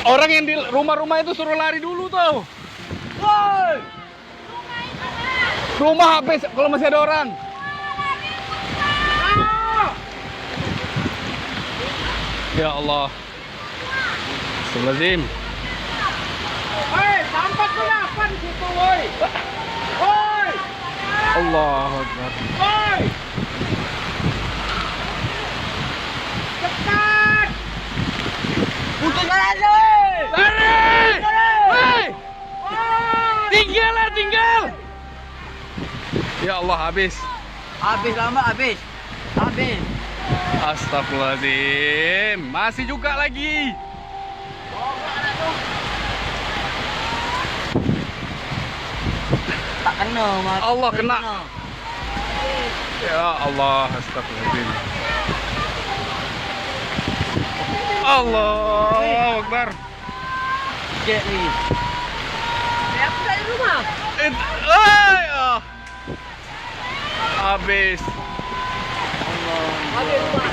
Orang yang di rumah-rumah itu suruh lari dulu tuh. Woi. Rumah habis kalau masih ada orang. Ya Allah. Astagfirullahaladzim. Hei, sampai kenapa di situ, woi? Woi, Allahu Akbar. woi, cepat! Putuskan aja, woi! Lari! Woi! Woi! Tinggal lah, tinggal. Ya Allah, habis. Habis lama, habis. Habis. Astagfirullahaladzim. Masih juga lagi. Tak kena, Mas. Allah kena. Ya Allah, astagfirullahaladzim. Allahu Akbar. Cek ni. Aku tak di rumah. Habis. Habis rumah.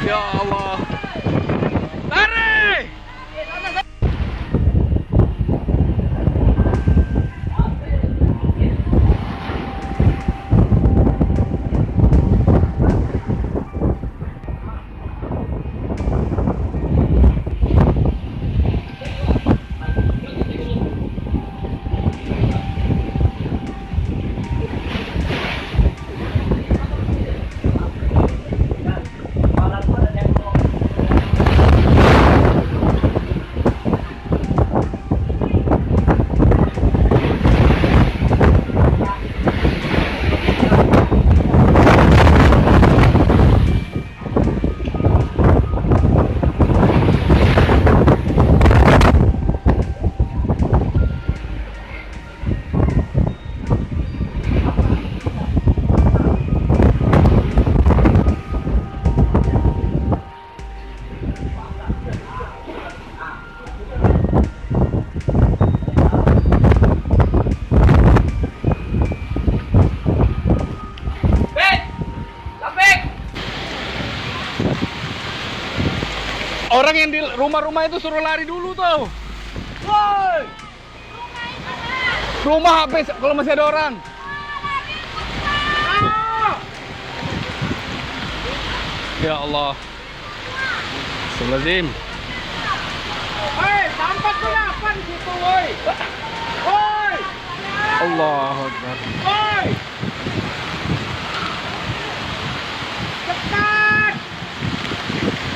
Ya Allah. Lari! Orang yang di rumah-rumah itu suruh lari dulu tuh. Woi. Rumah habis kalau masih ada orang. Ya Allah. Astagfirullahaladzim. Hei, sampai kenapa di situ, woi? Woi, Allahu Akbar. woi, cepat!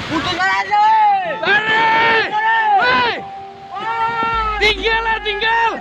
Putuskan aja, woi! Lari! Woi! Woi! Tinggal lah, tinggal.